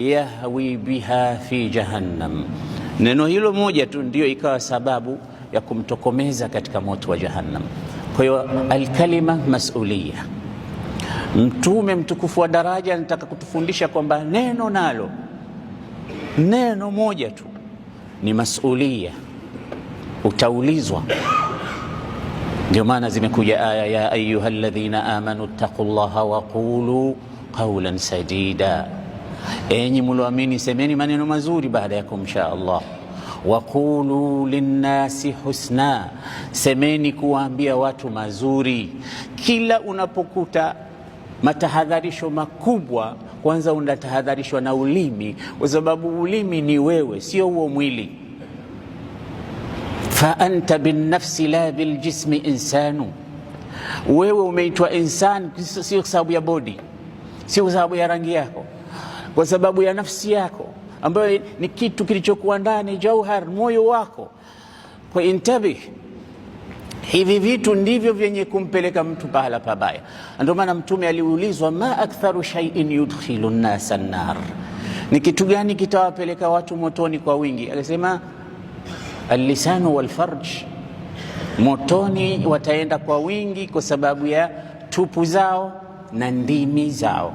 yahwi biha fi jahannam. Neno hilo moja tu ndio ikawa sababu ya kumtokomeza katika moto wa Jahannam. Kwa hiyo alkalima masuliya. Mtume mtukufu wa daraja anataka kutufundisha kwamba neno moja tu ni masuliya, utaulizwa. Ndio maana zimekuja aya ya ayyuhalladhina amanu taqullaha wa qulu qawlan sadida, enyi mlioamini semeni maneno mazuri baada ya kumsha Allah. Wa qulu linnasi husna, semeni kuwaambia watu mazuri. Kila unapokuta matahadharisho makubwa, kwanza unatahadharishwa na ulimi, kwa sababu ulimi ni wewe, sio huo mwili. Fa anta bin nafsi la bil jismi insanu, wewe umeitwa insan sio sababu ya body, sio sababu ya rangi yako, kwa sababu ya nafsi yako ambayo ni kitu kilichokuwa ndani, jauhar, moyo wako. Kwa intabih, hivi vitu ndivyo vyenye kumpeleka mtu pahala pabaya. Ndio maana Mtume aliulizwa, ma aktharu shay'in yudkhilu an-nasa an-nar, ni kitu gani kitawapeleka watu motoni kwa wingi? Akasema al-lisanu wal-farj, motoni wataenda kwa wingi kwa sababu ya tupu zao na ndimi zao.